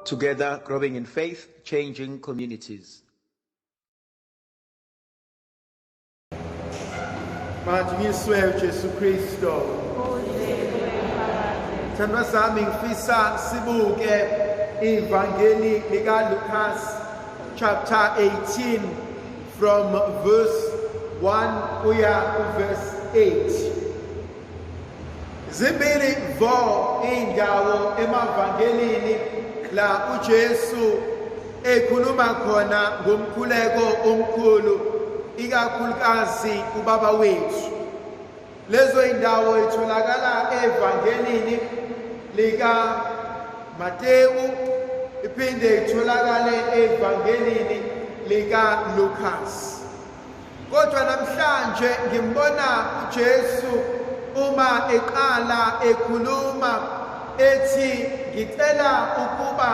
Together, growing in faith, changing communities. Majingiswe Jesu Kristo. Thandwa sami ngifisa sibuke ivangeli lika Lucas chapter 18 from verse 1 kuya verse 8. Zimbili vo indawo emavangelini la uJesu ekhuluma khona ngomkhuleko omkhulu ikakhulukazi ubaba wethu. Lezo indawo itholakala evangelini lika Mateyu iphinde itholakale evangelini lika Lucas. Kodwa namhlanje ngimbona uJesu uma eqala ekhuluma ethi ngicela ukuba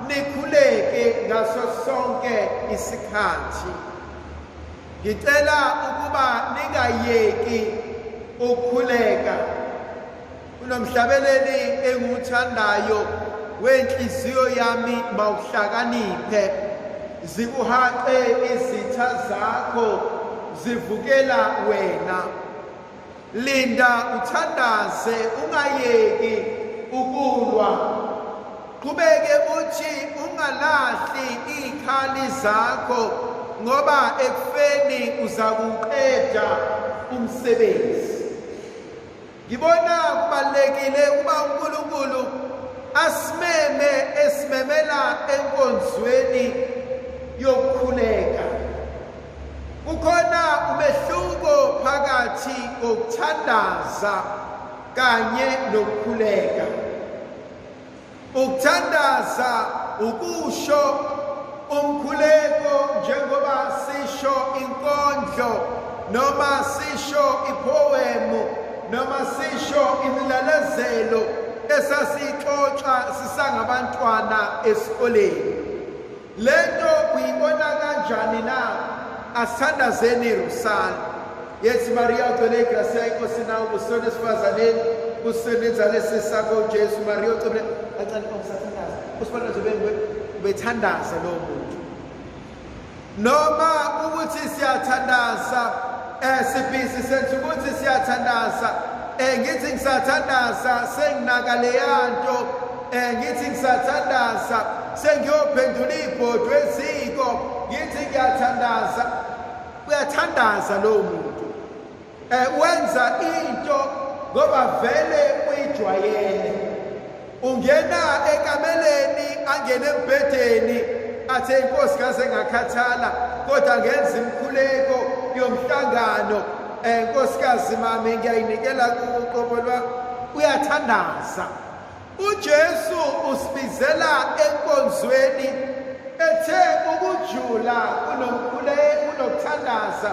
nikhuleke ngaso sonke isikhathi. Ngicela ukuba ningayeki ukukhuleka. Unomhlabeleli enguthandayo wenhliziyo yami mawuhlakaniphe zikuhaqe izitha zakho zivukela wena. Linda uthandaze ungayeki ukulwa. Qhubeke uthi ungalahli ikhali zakho ngoba ekufeni uzakuqeda umsebenzi. Ngibona kubalekile ukuba uNkulunkulu asimeme esimemela enkonzweni yokukhuleka. Kukhona umehluko phakathi kokuthandaza kanye nokukhuleka. Ukuthandaza ukusho umkhuleko njengoba sisho inkondlo noma sisho ipoemu noma sisho imilalezelo esasixoxa sisangabantwana esikoleni. Lento uyibona kanjani na? Asithandazeni rusana. Yethi Maria ugcwele igrace yaNkosi nawe ubusiswe esifazaneni usebenza lesisakho uJesu. Maria ugcwele acane ongisathandaza usibona nje bethandaza lo muntu. Noma ukuthi siyathandaza sibhizi senze ukuthi siyathandaza ngithi ngisathandaza senginakale yanto ngithi ngisathandaza sengiyophendula ibhodwe eziko ngithi ngiyathandaza. Uyathandaza lo muntu wenza into ngoba vele uyijwayele. Ungena ekameleni angene embhedeni athe inkosi kaze ngakhathala kodwa ngenza imkhuleko yomhlangano nkosikazi mami ngiyayinikela kuqobolwa. Uyathandaza. uJesu usibizela enkonzweni ethe ukujula kunomkhuleko unokuthandaza.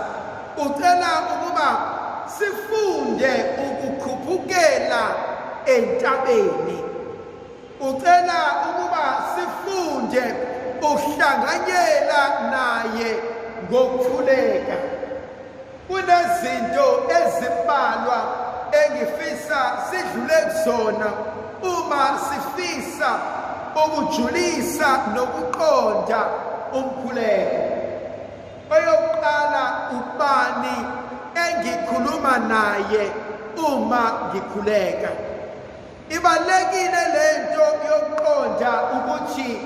Ucela ukuba sifunde ukukhuphukela entabeni. Ucela ukuba sifunde ukuhlanganyela naye ngokuthuleka. Kunezinto ezimbalwa engifisa sidlule kuzona uma sifisa ukujulisa nokuqonda umkhuleko. Oyokuqala ubani engikhuluma naye uma ngikhuleka. Ibalekile lento yokuqonda ukuthi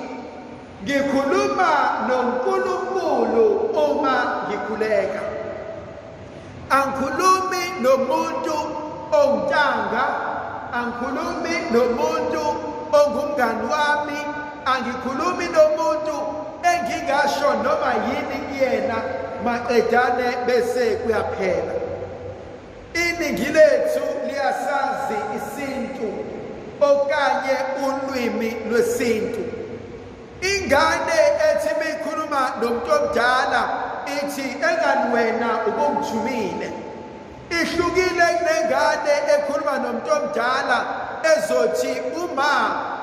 ngikhuluma noNkulunkulu uma ngikhuleka. Angikhulumi nomuntu ongitanga, angikhulumi nomuntu ongumngani wami, angikhulumi nomuntu engingasho noma yini kuyena maqedane bese kuyaphela. Iningi lethu liyasazi isintu okanye ulwimi lwesintu. Ingane ethi mikhuluma nomuntu omdala ithi engani wena ubungijumile. Ihlukile kunengane ekhuluma nomuntu omdala ezothi uma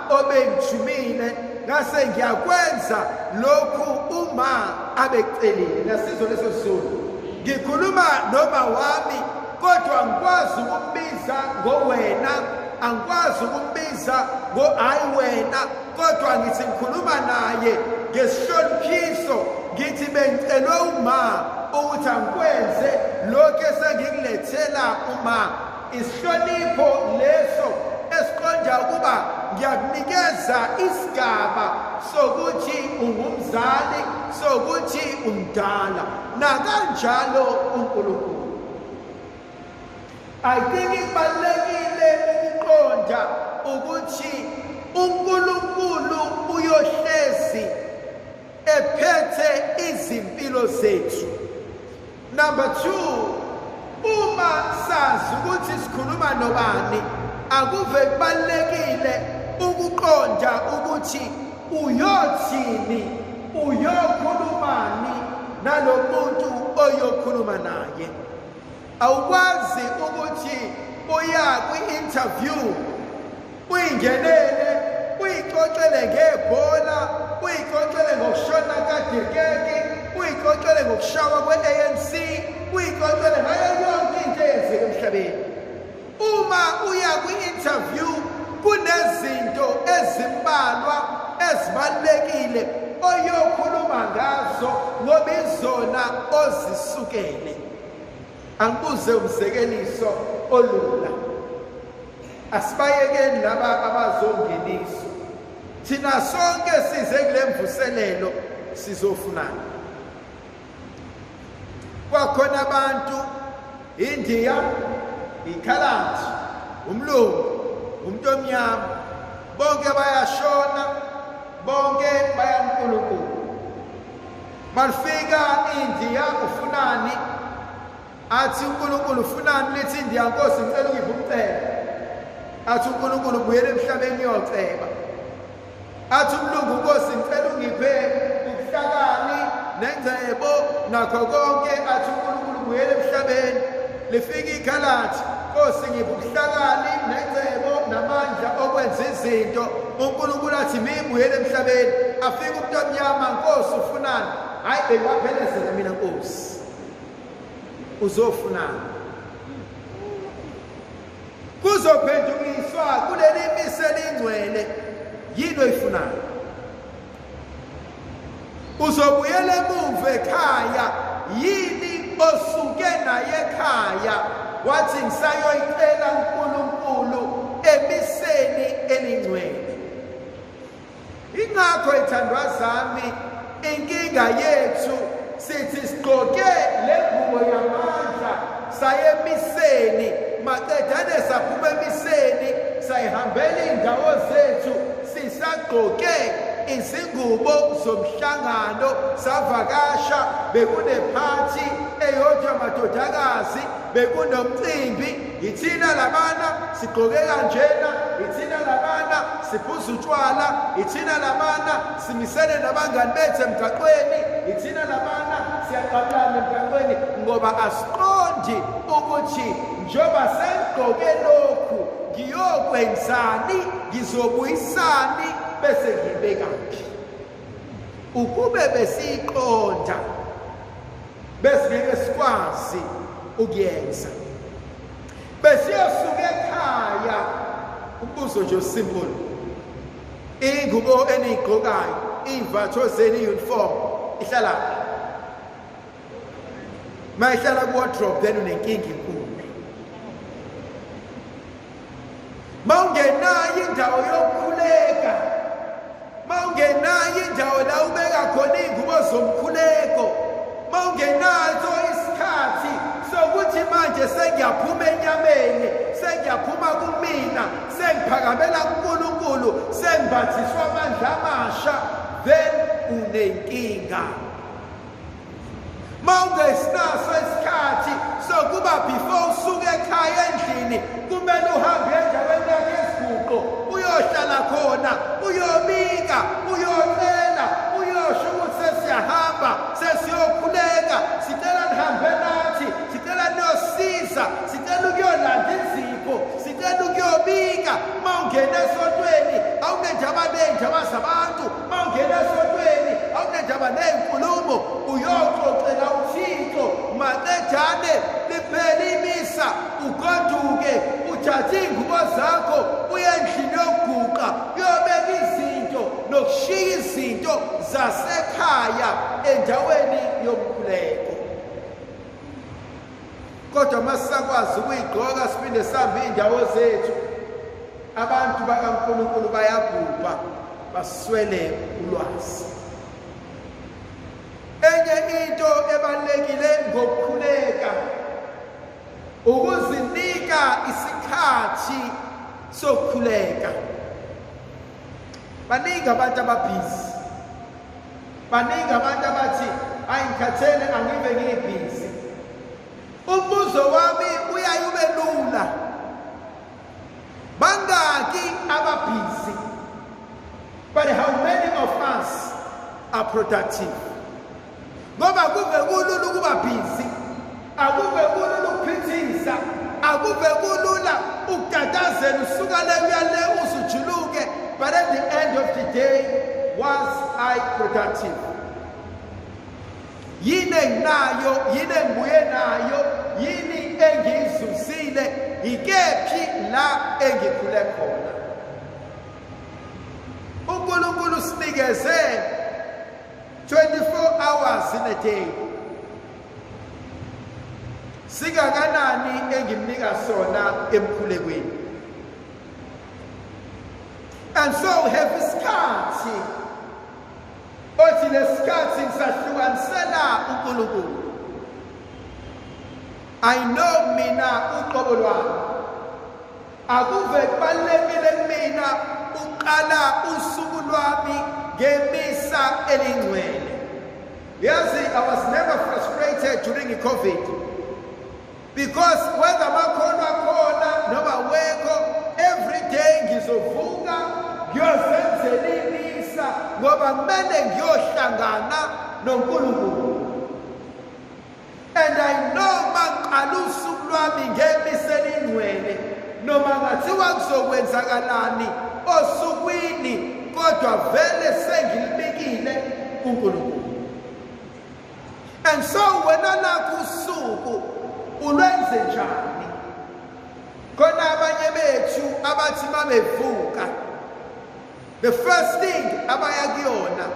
obengijumile ngase ngiyakwenza lokhu uma abecelile. Nasizwe leso sizulu. Ngikhuluma noma wami kodwa angikwazi ukumbiza ngowena, angikwazi ukumbiza ngimbiza hayi wena kodwa ngithi ngikhuluma naye ngesihloniphiso ngithi bengicelwe uma ukuthi angikwenze lokho esengikulethela uma isihlonipho leso esiqonda ukuba ngiyakunikeza isigaba sokuthi ungumzali sokuthi umdala nakanjalo uNkulunkulu. I think ibalekile ukuqonda ukuthi uNkulunkulu uyohlezi ephethe izimpilo zethu. Number 2, uma sazi ukuthi sikhuluma nobani akuve kubalekile ukuqonda ukuthi uyothini uyokhulumani nalomuntu oyokhuluma naye. Awukwazi ukuthi uya kwi-interview uyingenele uyixoxele ngebhola uyixoxele ngokushona kaDirkeki uyixoxele ngokushawa kwe-ANC uyixoxele ngayo yonke into eyenzeka emhlabeni. Uma uya kwi-interview kunezinto ezimbalwa ezibalulekile oyokhuluma ngazo ngoba izona ozisukele. Angibuze umzekeliso olula. Asibayekeni laba abazongeniswa. Thina sonke size kule mvuselelo sizofunana. Kwakhona abantu India, iKhaladi, umlungu, umuntu omnyama, bonke bayashona, bonke bayaNkulunkulu. Malifika India ufunani athi uNkulunkulu ufunani lithi India Nkosi ngicela ungiphe umcebo. Athi uNkulunkulu buyele emhlabeni yoceba. Athi umlungu Nkosi ngicela ungiphe ubuhlakani nengcebo nakho konke. Athi uNkulunkulu buyele emhlabeni. Lifika iKhaladi Nkosi ngiphe ubuhlakani nengcebo namandla okwenza izinto. uNkulunkulu athi mibuyele emhlabeni. Afika umuntu omnyama Nkosi ufunani? Hayi bekwaphelezela mina Nkosi. Uzofunana. Kuzophendukiswa kuleli miselo ingcwele yini oyifunayo. Uzobuyela emuva ekhaya yini osuke naye ekhaya wathi ngisayoyicela uNkulunkulu emiseni elingcwele. Ingakho ithandwa zami inkinga yethu sithi sigqoke lengubo yamandla saye emiseni maqedane saphuma emiseni sayihambela indawo zethu sisagqoke izingubo zomhlangano savakasha bekunephathi eyodwa madodakazi bekunomcimbi ithina labana sigqoke kanjena ithina labana siphuza utshwala ithina labana simisene nabangani bethu emgaqweni ithina labana siyaqabulana emgaqweni ngoba asiqondi ukuthi njoba sengqoke lokhu ngiyokwenzani ngizobuyisani bese ngibekaphi. Ukube besiqonda bese ngeke sikwazi ukuyenza. Besiyosuka ekhaya umbuzo nje simple. Ingubo enigqokayo ivatho zeni uniform ihlala mayihlala ku wardrobe then unenkinga enkulu. Mawungenayo indawo yokukhuleka mawungenayo indawo la ubeka khona ingubo zomkhuleko mawungenazo isikhathi sokuthi manje sengiyaphuma enyameni sengiyaphuma kumina sengiphakamela kuNkulunkulu sengibhathiswa amandla amasha then unenkinga. Mawungesinaso isikhathi sokuba before usuke ekhaya endlini kumele uhambe endaweni yakhe esiguqo uyohlala khona uyobika uyocela uyosho ukuthi sesiyahamba sesiyokhuleka sicela nihambe nathi sicela niyosiza sicela ukuyolanda izipho sicela ukuyobika. Mawungena esontweni awunendaba ney'ndaba zabantu mawungena esontweni awunendaba ney'nkulumo uyoxoxela uThixo maqedane liphele imisa ugoduke uthathe iy'ngubo zakho uye endlini yokuguqa zasekhaya endaweni yomkhuleko. Kodwa masisakwazi ukuyigqoka siphinde sihambe iy'ndawo zethu, abantu bakaNkulunkulu bayabhubha baswele ulwazi. Enye into ebalulekile ngokukhuleka ukuzinika isikhathi sokukhuleka. Baningi abantu ababhizi, baningi abantu abathi hayi ngikhathele angive ngibhizi. Umbuzo wami uyaye ube lula, bangaki ababhizi? But how many of us are productive? Ngoba kuve kulula ukuba busy, akuve kulula ukuphithisa, akuve kulula ukutatazela usuka le uya le usujuluke, but at the end of the day, was I productive? Yini enginayo, yini engibuye nayo, yini engizuzile, ikephi la engikhule khona. uNkulunkulu sinikeze 24 hours in a day. Singakanani engimnika sona emkhulekweni. And so have isikhathi othi lesikhathi ngisahlukanisela uNkulunkulu. I know mina uqobo lwami akuve kubalekile kumina uqala usuku lwami ngemisa elingcwele. Yazi, I was never frustrated during the COVID, because whether makhono akhona noma wekho, every day ngizovuka ngiyozenzela imisa ngoba kumele ngiyohlangana noNkulunkulu. And I know maqala usuku lwami ngemisa elingcwele noma ngathiwa kuzokwenzakalani osukwini, kodwa vele sengilibikile uNkulunkulu. And so wena lakho usuku ulwenze njani? Khona abanye bethu abathi mabevuka, the first thing abaya kuyona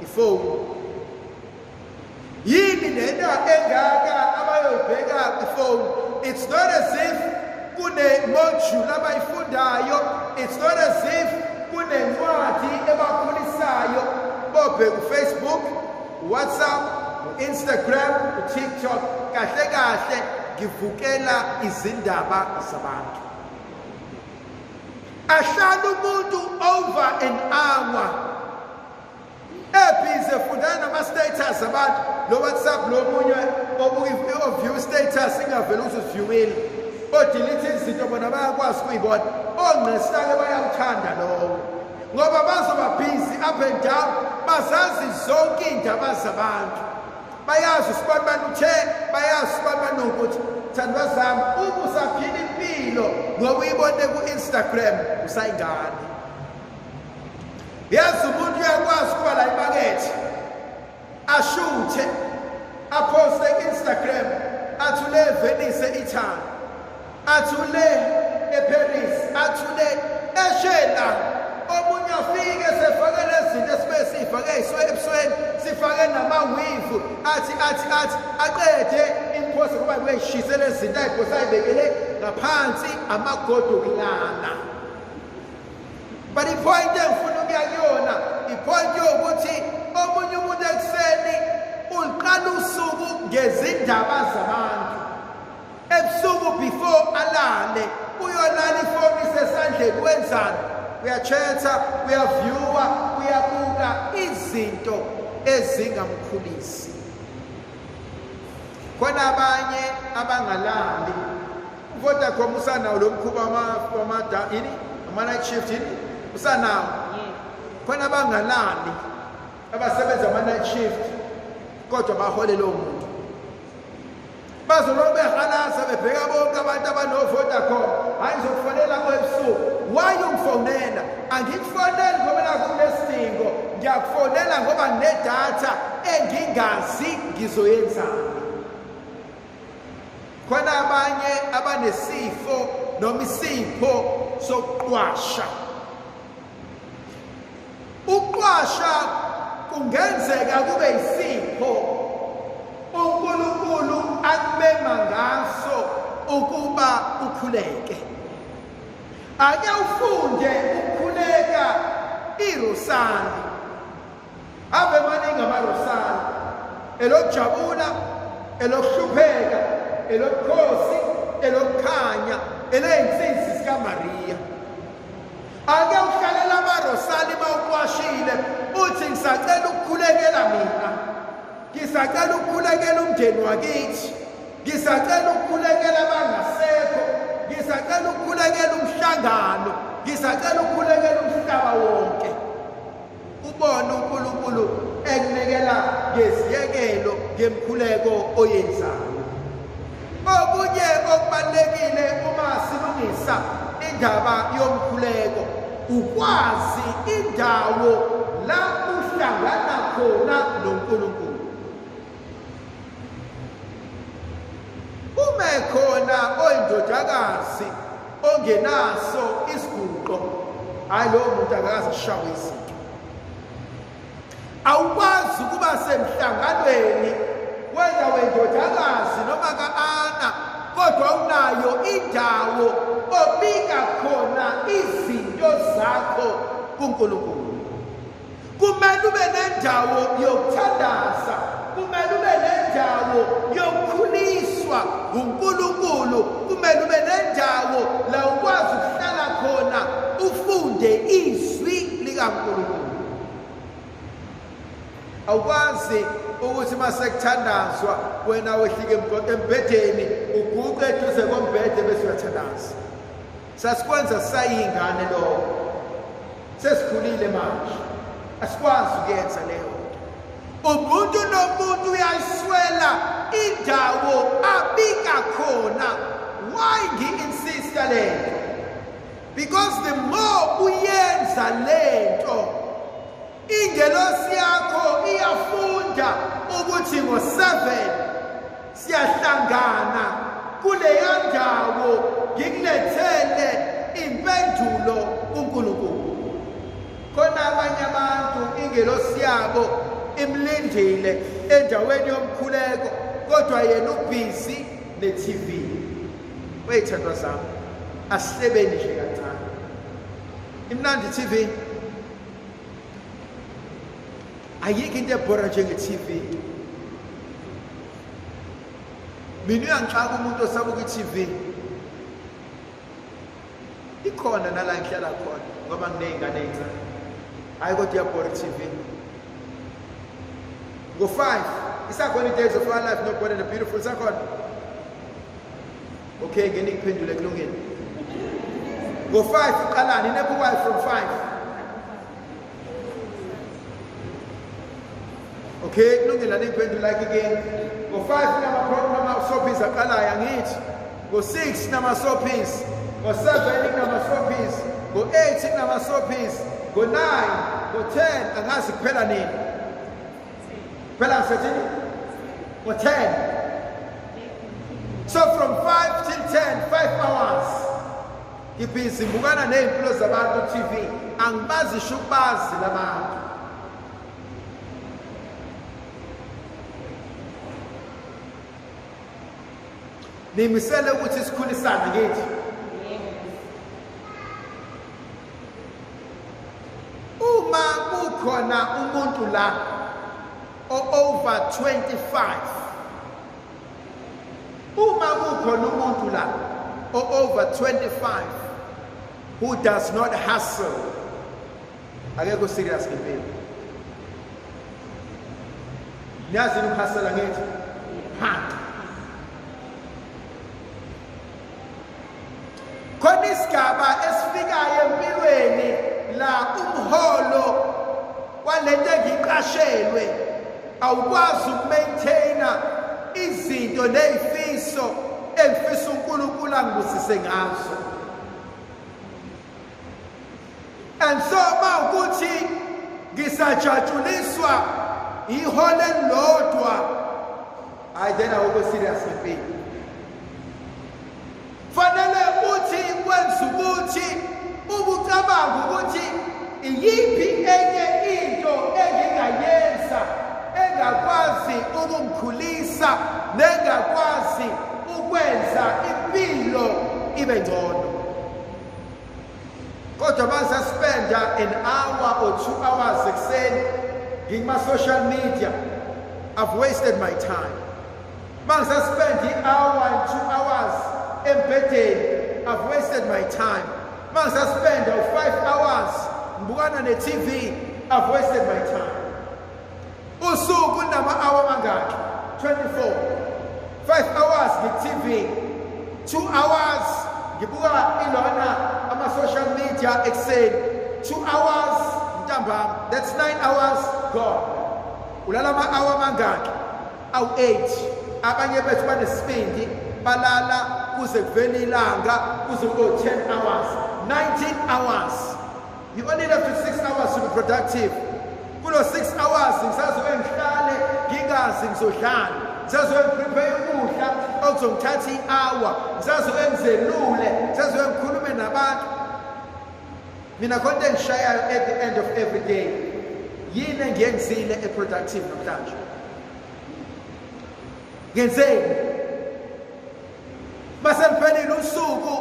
ifoni. Yini lento engaka abayobheka ifoni? It's not as if kune module abayifundayo, it's not as if kune ncwadi ebakhulisayo bobheka uFacebook, WhatsApp, Instagram, TikTok. Kahle kahle ngivukela izindaba zabantu. Ahlala umuntu over an hour ebhizi efundana nama-status abantu, lo WhatsApp lo munye oview status ingavele uziviewile, odelete izinto bona bayakwazi ukuyibona, ongqesake bayawuthanda lowo ngoba bazoba busy up and down, bazazi zonke iy'ndaba zabantu, bayazi usibani bani uthe, bayazi usibani bani nokuthi. Thandwa zami, uma usaphila impilo ngoba uyibone ku-Instagram usayingane. Yazi umuntu uyakwazi ukuba la imakethe ashuthe aposte ku-Instagram athi ule eVenice eItaly, athi ule eParis, athi ule eShela. Omunye afike sefake lezinto esibe sifake ebusweni, sifake namawivu, athi aqede impost ngoba kuyishise lezinto ayiphosa ayibekele ngaphansi amagodo okulala. But ipoint engifuna ukuya kuyona, ipoint yokuthi omunye umuntu ekuseni uliqala usuku ngezindaba zabantu. Ebusuku before alale uyolala ifoni isesandleni, wenzani? Uyachatha, uyavyuwa, uyabuka izinto ezingamkhulisi. Khona abanye abangalali, uVodacom usanawo lo mkhuba ama-night shift yini usanawo. Khona abangalali abasebenza ama-night shift kodwa bahole lowo muntu, bazolobe behalasa bebheka bonke abantu abano-Vodacom. Hayi ngizokufonela ebusuku. Why ungifonela? Angikufoneli ngoba nakunesidingo, ngiyakufonela ngoba nedatha engingazi ngizoyenzani. Khona abanye abanesifo noma isipho sokuqwasha. Uqwasha kungenzeka kube isipho uNkulunkulu akubema ngaso ukuba ukhuleke. Ake ufunde ukukhuleka irosali. Ave maningi amarosali. Elokujabula, elokuhlupheka, elokukhosi, elokukhanya, eley'nsizwa zikaMariya. Ake uhlalela amarosali mawuqwashile uthi ngisacela ukukhulekela mina. Ngisacela ukukhulekela umndeni wakithi. Ngisacela ukukhulekela abangasekho. Ngisacela ukukhulekela umhlangano. Ngisacela ukukhulekela umhlaba wonke. Ubone uNkulunkulu ekunikela ngeziyekelo ngemkhuleko oyenzayo. Okunye okubalulekile uma silungisa indaba yomkhuleko ukwazi indawo la uhlangana khona noNkulunkulu. Uma khona oyindodakazi ongenaso isiguqo, hayi lowo muntu akakaze ashawe izinto. Awukwazi ukuba semhlanganweni wena wendodakazi noma ka-Ana kodwa unayo indawo obika khona izinto zakho kuNkulunkulu. Kumele ube nendawo yokuthandaza, kumele ube nendawo yokukhuliswa uNkulunkulu, kumele ube nendawo la ukwazi ukuhlala khona ufunde izwi likaNkulunkulu. Awukwazi ukuthi masekuthandazwa wena wehlike embhedeni uguqe eduze kombhede bese uyathandaza. Sasikwenza sayingane lokho. Sesikhulile manje. Asikwazi ukuyenza leyo. Umuntu nomuntu uyayiswela indawo abika khona. Why ngi-insista lento? Because the more uyenza lento, ingelosi yakho iyafunda ukuthi ngo-7 siyahlangana kuleya ndawo ngikulethele impendulo kuNkulunkulu. Khona abanye abantu ingelosi yabo imlindile endaweni yomkhuleko kodwa yena ubhizi ne-TV. Weyithandwa zami, asihlebeni nje kancane. Imnandi TV. Ayikho into ebhora njenge-TV. Mina uyangixaka umuntu osabuka i-TV. Ikhona nala ngihlala khona ngoba nginey'ngane ey'ncane. Hayi kodwa iyabhora i-TV. Ngo-5 isakhona i-Days of Our Life, Not Born and Beautiful, isakhona. Okay, ngeke ngiphendule kulungile. Ngo-5 uqalani nebukwayo from 5. Okay, kulungile niphendula again. Ngo-5 kunama-soapies aqalayo angithi. Ngo-6 kunama-soapies. Ngo-7 kunama-soapies. Ngo-8 kunama-soapies. Ngo-9, ngo-10 angazi kuphela nini. Kuphela ngisethini? Ngo-10. So from 5 till 10, 5 hours. Ngibhizi ngibukana ney'mpilo zabantu ku-TV. Angibazisho ukubazi labantu. Nimisele ukuthi sikhulisane ngithi. Uma kukhona umuntu la over 25. Uma kukhona umuntu la over 25 who does not hustle. Akekho serious ngempela. Niyazi ukuhustle ngithi? Khona isigaba esifikayo empilweni la umholo walento engiqashelwe awukwazi ukumaintaina izinto nezifiso engifisa uNkulunkulu angibusise ngazo. And so mawukuthi ngisajatshuliswa iholo elilodwa, hayi then awukho serious ngempilo. Fanele uthi kwenza ukuthi ubucabanga ukuthi iyiphi enye into engingayenzisa ukungikhulisa nengakwazi ukwenza impilo ibe ngcono. Kodwa basaspenda an hour or 2 hours ekuseni ngikuma social media, I've wasted my time. Mangisaspend i-hour and 2 hours embhedeni, I've wasted my time. Mangisaspend 5 hours ngibukana ne-TV, I've wasted my time. Usuku nama-hour mangaki? 24. 5 hours nge-TV, 2 hours ngibuka ilona ama-social media ekuseni, 2 hours ntambama, that's 9 hours gone. Ulala ama-hour mangaki? Awu-8. Abanye bethu banesibindi balala kuze kuvele ilanga kuze kube 10 hours, 19 hours. You only have 6 hours to be productive. Kulo 6 hours ngisazobe ngihlale ngingazi ngizodlala, ngisazobe ngiprepare ukudla okuzongithatha i-hour, ngisazobe ngizelule, ngisazobe ngikhulume nabantu. Mina khona engishayayo at the end of every day, yini engiyenzile e-productive namhlanje? Ngenzeni? Maseliphelile usuku,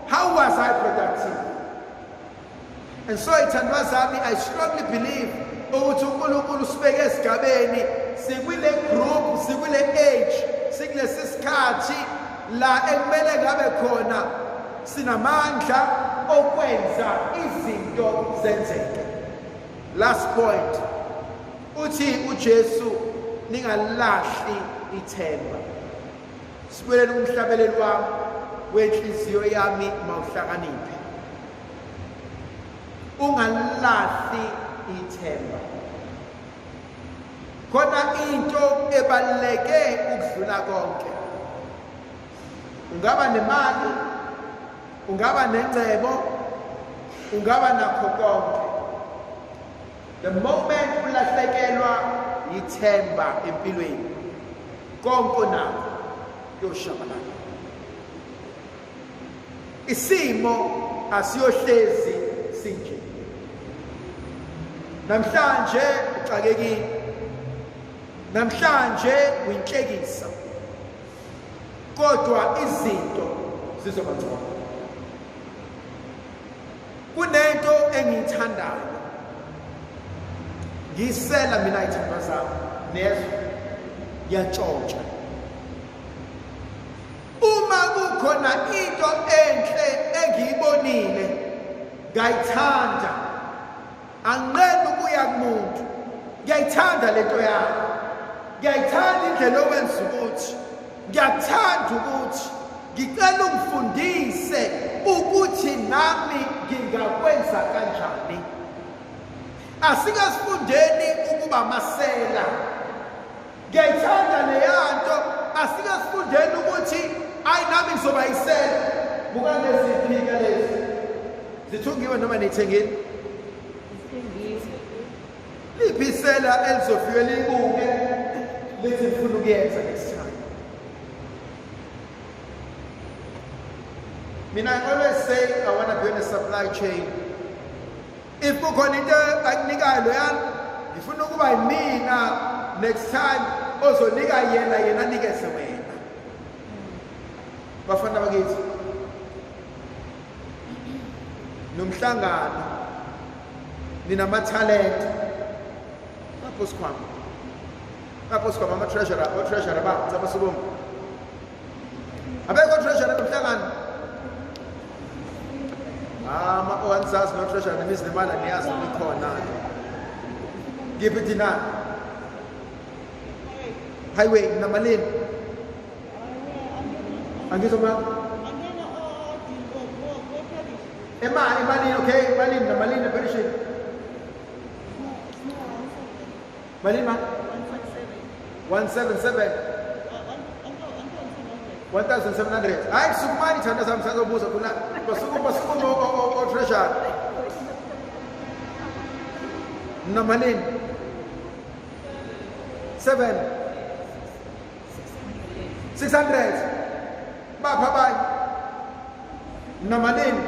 how was I productive? And so ithandwa zami, I strongly believe ukuthi uNkulunkulu sibeke esigabeni, sikwile group, sikwile age, sikulesi sikhathi la ekumele ngabe khona sinamandla okwenza izinto zenzeke. Last point, uthi uJesu ningalahli ithemba. Sibulele umhlabeleli wami wenhliziyo yami mawuhlakaniphe. Ungalahli ithemba. Khona into ebaluleke ukudlula konke. Ungaba nemali, ungaba nengcebo, ungaba nakho konke. The moment ulahlekelwa ithemba empilweni, konke nakho kuyoshabalala. Isimo asiyohlezi sinje. Namhlanje uxakekile, namhlanje uyinhlekisa, kodwa izinto zizoba ngcono. Kunento engiyithandayo, ngiyisela mina ithandwa zami, nezwe ngiyatshontsha. Uma kukhona into enhle engiyibonile, ngayithanda, anginqeni ukuya kumuntu, ngiyayithanda lento yami, ngiyayithanda indlela owenza ukuthi, ngiyakuthanda ukuthi ngicela ungifundise ukuthi nami ngingakwenza kanjani. Asikasifundeni ukuba amasela, ngiyayithanda leyanto, asikasifundeni ukuthi ayi nami ngizoba yisela. Buka leziphika lezi zithungiwe noma nithengile? Liphi isela elizofike libuke lithi ngifuna ukuyenza next time? Mina, I always say I want to be in a supply chain. If kukhona into akunikayo loyana, ngifuna ukuba yimina next time ozonika yena anikeze wena. Bafana bakithi, nomhlangano ninama-talent. Lapho sikhwama ama-treasurer ba zamasubongo. Abekho treasurer nomhlangano? Ama-owansazi no-treasurer nemizi nemali niyazi nikhona. Ngiphi thina? Highway namalini? Angizwa ma? Emalini, okay, malini namalini perishini. Malini ma? 177. 1,700. Hayi sukumani thanda sami sazobuza kuna basukumo o treasure. Namalini? 7. 600. Bye. Namalini?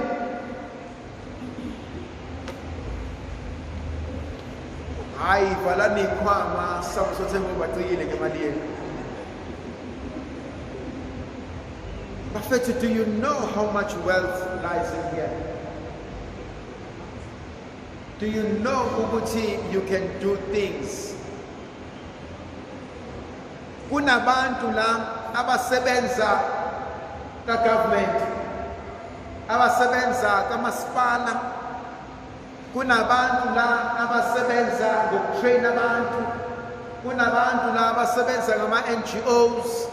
hayi valani ikhwama sisabusothenga ubacikile ngemali yenu. Bafethu, do you know how much wealth lies in here? Do you know ukuthi you can do things? Kunabantu la abasebenza ka government, abasebenza kamasipala, kunabantu la abasebenza ngokutrain abantu, kunabantu la abasebenza ngama NGOs,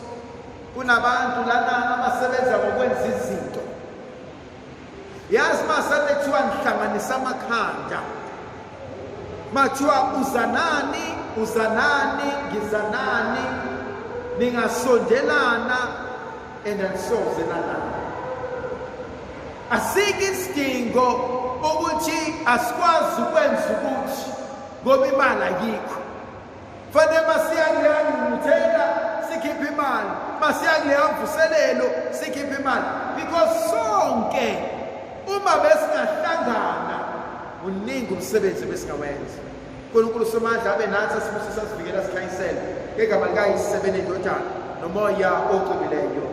kunabantu lana abasebenza ngokwenza izinto. Yazi masale kuthiwa nihlanganisa amakhanda, mathiwa uzanani, uzanani, ngizanani, ningasondelana enanisozelana. Asikho isidingo ukuthi asikwazi ukwenza ukuthi ngoba imali ayikho. Fanele masiyakuleya ngumuthela sikhiphe imali, masiyakuleya mvuselelo sikhiphe imali, because sonke uma besingahlangana uningi umsebenzi besingawenza. uNkulunkulu somandla abe nathi asibusisa sivikela sikhanyisele ngegama likaYise bene indodana nomoya oqobileyo.